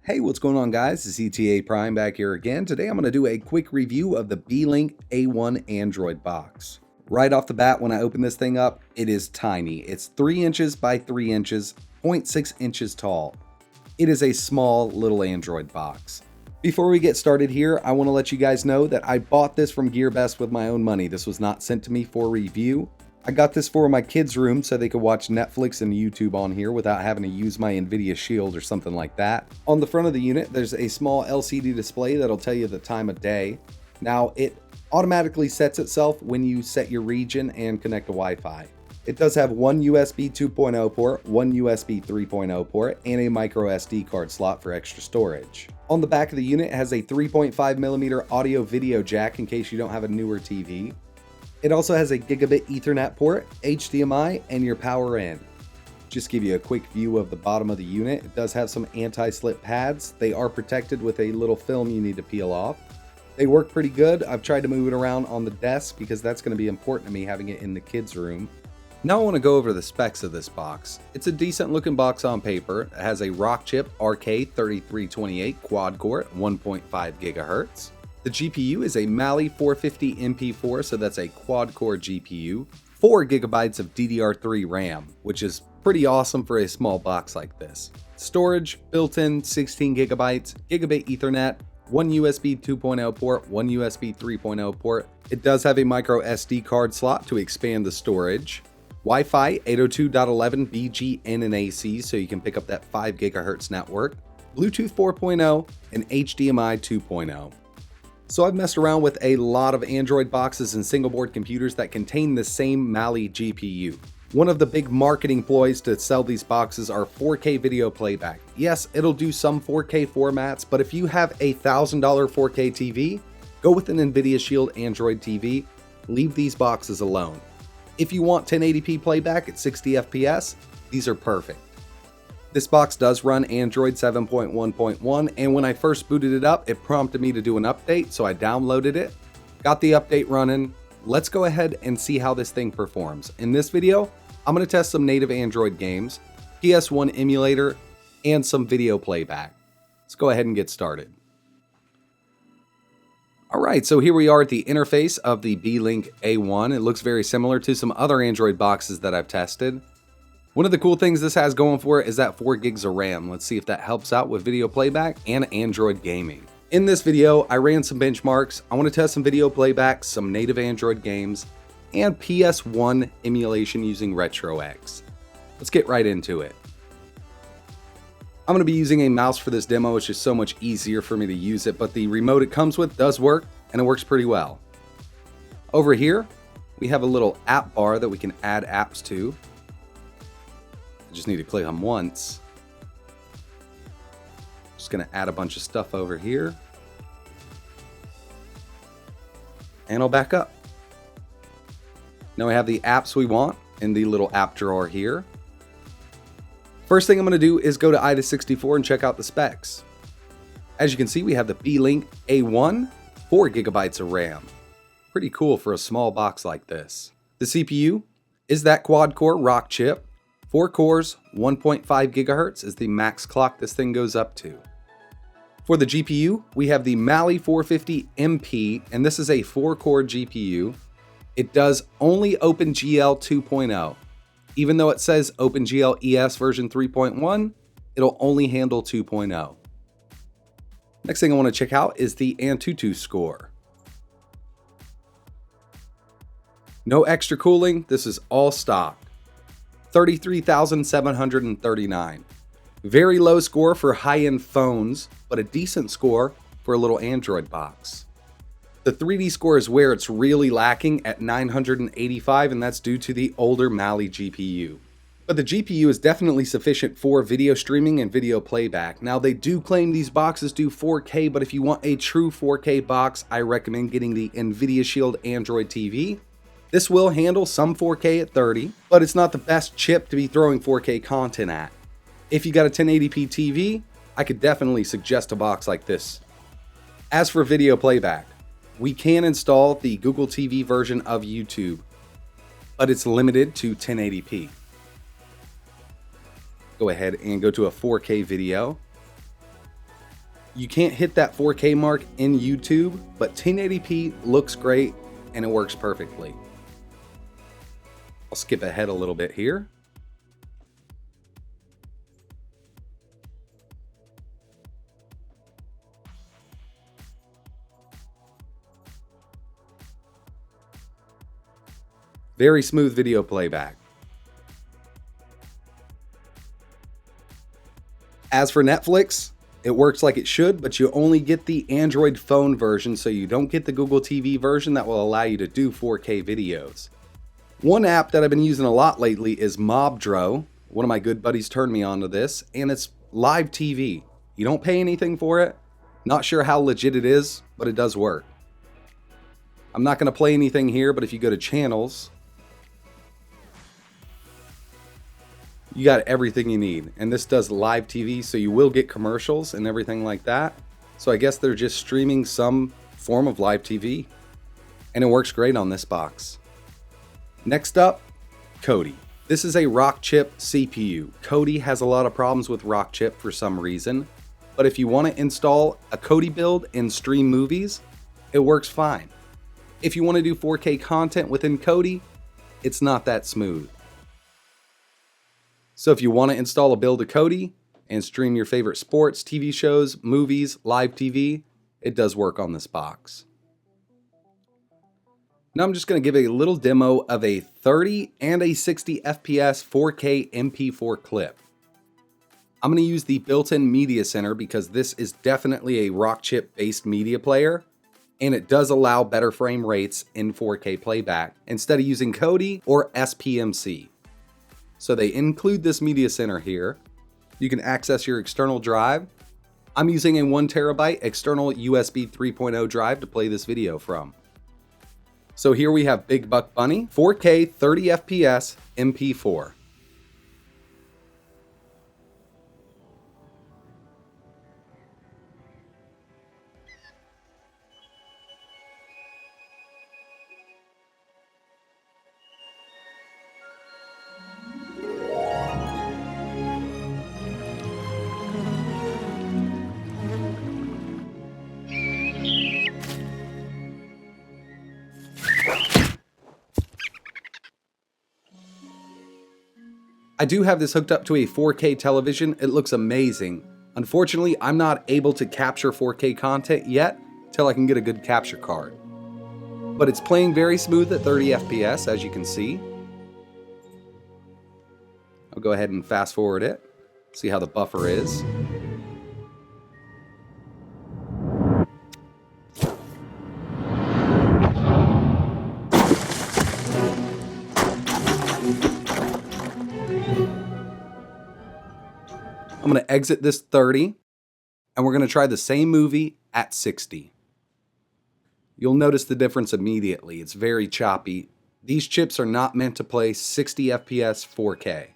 Hey, what's going on, guys? It's ETA Prime back here again. Today I'm going to do a quick review of the BeeLink A1 Android box. Right off the bat, when I open this thing up, it is tiny. It's 3 inches by 3 inches, 0.6 inches tall. It is a small little Android box. Before we get started here, I want to let you guys know that I bought this from GearBest with my own money. This was not sent to me for review. I got this for my kids' room so they could watch Netflix and YouTube on here without having to use my Nvidia Shield or something like that. On the front of the unit, there's a small LCD display that'll tell you the time of day. Now, it automatically sets itself when you set your region and connect to Wi-Fi. It does have one USB 2.0 port, one USB 3.0 port, and a micro SD card slot for extra storage. On the back of the unit, it has a 3.5mm audio video jack in case you don't have a newer TV. It also has a gigabit Ethernet port, HDMI, and your power in. Just give you a quick view of the bottom of the unit. It does have some anti-slip pads. They are protected with a little film you need to peel off. They work pretty good. I've tried to move it around on the desk because that's going to be important to me having it in the kids' room. Now I want to go over the specs of this box. It's a decent looking box on paper. It has a Rockchip Rk3328 quad core at 1.5 GHz. The GPU is a Mali 450 Mp4, so that's a quad-core GPU, 4 GB of DDR3 RAM, which is pretty awesome for a small box like this. Storage, built-in 16 GB, gigabit Ethernet, one USB 2.0 port, one USB 3.0 port. It does have a micro SD card slot to expand the storage. Wi-Fi 802.11 BGN and AC, so you can pick up that 5 GHz network. Bluetooth 4.0 and HDMI 2.0. So I've messed around with a lot of Android boxes and single board computers that contain the same Mali GPU. One of the big marketing ploys to sell these boxes are 4K video playback. Yes, it'll do some 4K formats, but if you have a $1,000 4K TV, go with an Nvidia Shield Android TV. Leave these boxes alone. If you want 1080p playback at 60 FPS, these are perfect. This box does run Android 7.1.1, and when I first booted it up, it prompted me to do an update, so I downloaded it, got the update running. Let's go ahead and see how this thing performs. In this video, I'm going to test some native Android games, PS1 emulator, and some video playback. Let's go ahead and get started. Alright, so here we are at the interface of the BeeLink A1. It looks very similar to some other Android boxes that I've tested. One of the cool things this has going for it is that 4 gigs of RAM. Let's see if that helps out with video playback and Android gaming. In this video, I ran some benchmarks. I want to test some video playback, some native Android games, and PS1 emulation using RetroX. Let's get right into it. I'm going to be using a mouse for this demo. It's just so much easier for me to use it, but the remote it comes with does work, and it works pretty well. Over here, we have a little app bar that we can add apps to. Just need to click on once. Just gonna add a bunch of stuff over here. And I'll back up. Now we have the apps we want in the little app drawer here. First thing I'm gonna do is go to IDA64 and check out the specs. As you can see, we have the BeeLink A1, 4 GB of RAM. Pretty cool for a small box like this. The CPU is that quad-core Rockchip. 4 cores, 1.5 GHz is the max clock this thing goes up to. For the GPU, we have the Mali 450 MP, and this is a 4-core GPU. It does only OpenGL 2.0. Even though it says OpenGL ES version 3.1, it'll only handle 2.0. Next thing I want to check out is the Antutu score. No extra cooling, this is all stock. 33,739. Very low score for high-end phones, but a decent score for a little Android box. The 3D score is where it's really lacking at 985, and that's due to the older Mali GPU. But the GPU is definitely sufficient for video streaming and video playback. Now, they do claim these boxes do 4K, but if you want a true 4K box, I recommend getting the Nvidia Shield Android TV. This will handle some 4K at 30, but it's not the best chip to be throwing 4K content at. If you got a 1080p TV, I could definitely suggest a box like this. As for video playback, we can install the Google TV version of YouTube, but it's limited to 1080p. Go ahead and go to a 4K video. You can't hit that 4K mark in YouTube, but 1080p looks great and it works perfectly. I'll skip ahead a little bit here. Very smooth video playback. As for Netflix, it works like it should, but you only get the Android phone version, so you don't get the Google TV version that will allow you to do 4K videos. One app that I've been using a lot lately is Mobdro. One of my good buddies turned me on to this, and it's live TV. You don't pay anything for it. Not sure how legit it is, but it does work. I'm not going to play anything here, but if you go to channels, you got everything you need. And this does live TV, so you will get commercials and everything like that. So I guess they're just streaming some form of live TV. And it works great on this box. Next up, Cody. This is a Rockchip CPU. Cody has a lot of problems with Rockchip for some reason. But if you want to install a Cody build and stream movies, it works fine. If you want to do 4K content within Cody, it's not that smooth. So if you want to install a build of Cody and stream your favorite sports, TV shows, movies, live TV, it does work on this box. Now I'm just going to give a little demo of a 30 and a 60 FPS 4K Mp4 clip. I'm going to use the built-in media center because this is definitely a Rockchip based media player, and it does allow better frame rates in 4K playback instead of using Cody or SPMC. So they include this media center here. You can access your external drive. I'm using a 1 terabyte external USB 3.0 drive to play this video from. So here we have Big Buck Bunny, 4K 30 FPS MP4. I do have this hooked up to a 4K television. It looks amazing. Unfortunately, I'm not able to capture 4K content yet till I can get a good capture card. But it's playing very smooth at 30 FPS, as you can see. I'll go ahead and fast forward it, see how the buffer is. I'm going to exit this 30, and we're going to try the same movie at 60. You'll notice the difference immediately. It's very choppy. These chips are not meant to play 60 FPS 4K.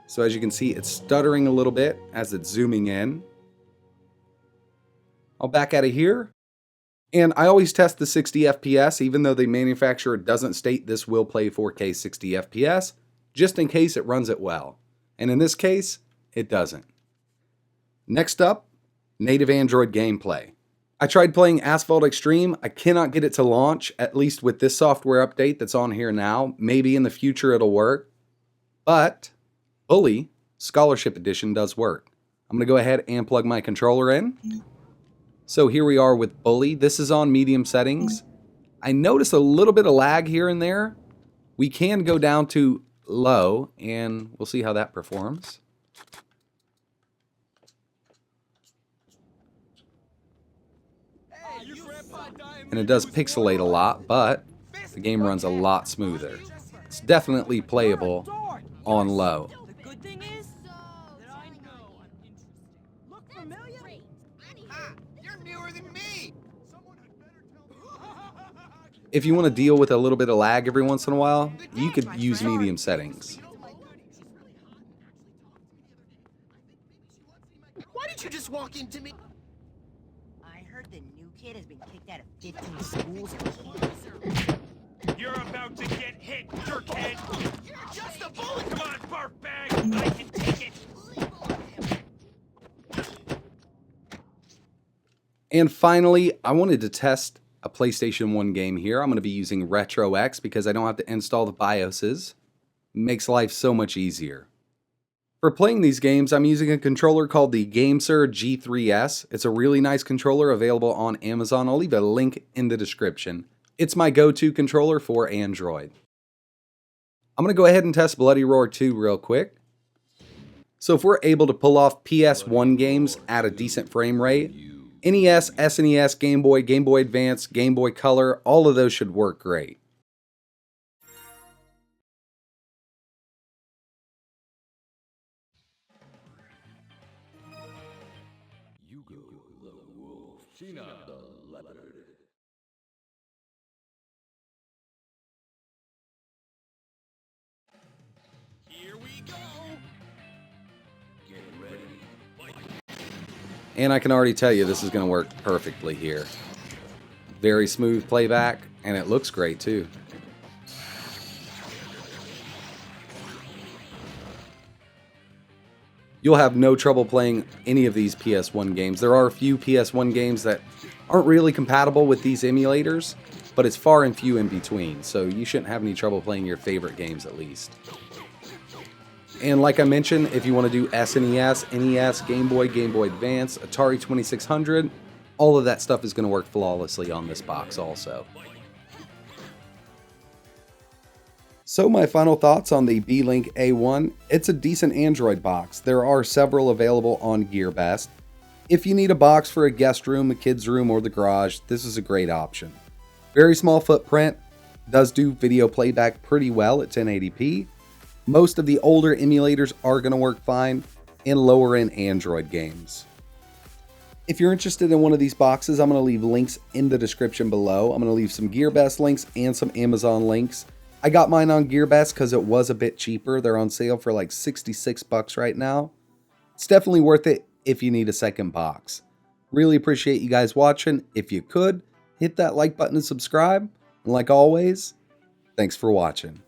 So as you can see, it's stuttering a little bit as it's zooming in. I'll back out of here. And I always test the 60 FPS, even though the manufacturer doesn't state this will play 4K 60 FPS, just in case it runs it well. And in this case, it doesn't. Next up, native Android gameplay. I tried playing Asphalt Extreme. I cannot get it to launch, at least with this software update that's on here now. Maybe in the future it'll work. But Bully Scholarship Edition does work. I'm going to go ahead and plug my controller in. So here we are with Bully. This is on medium settings. I notice a little bit of lag here and there. We can go down to low and we'll see how that performs. And it does pixelate a lot, but the game runs a lot smoother. It's definitely playable on low. You're newer than me. If you want to deal with a little bit of lag every once in a while, you could use medium settings. Why did you just walk into me? I heard the new kid has been kicked out of 15 schools and camps. You're about to get hit, jerkhead! You're just a bully. Come on, barf bag! I can take it! And finally, I wanted to test a PlayStation 1 game here. I'm going to be using RetroX because I don't have to install the BIOSes. Makes life so much easier. For playing these games, I'm using a controller called the GameSir G3S. It's a really nice controller available on Amazon. I'll leave a link in the description. It's my go-to controller for Android. I'm going to go ahead and test Bloody Roar 2 real quick. So if we're able to pull off PS1 games at a decent frame rate, NES, SNES, Game Boy, Game Boy Advance, Game Boy Color, all of those should work great. You go the wolf, she not the leopard. Here we go. Get ready. And I can already tell you this is going to work perfectly here. Very smooth playback, and it looks great too. You'll have no trouble playing any of these PS1 games. There are a few PS1 games that aren't really compatible with these emulators, but it's far and few in between, so you shouldn't have any trouble playing your favorite games at least. And like I mentioned, if you want to do SNES, NES, Game Boy, Game Boy Advance, Atari 2600, all of that stuff is going to work flawlessly on this box also. So my final thoughts on the BeeLink A1, it's a decent Android box. There are several available on GearBest. If you need a box for a guest room, a kid's room, or the garage, this is a great option. Very small footprint, does do video playback pretty well at 1080p. Most of the older emulators are going to work fine in lower-end Android games. If you're interested in one of these boxes, I'm going to leave links in the description below. I'm going to leave some GearBest links and some Amazon links. I got mine on GearBest because it was a bit cheaper. They're on sale for like 66 bucks right now. It's definitely worth it if you need a second box. Really appreciate you guys watching. If you could, hit that like button and subscribe. And like always, thanks for watching.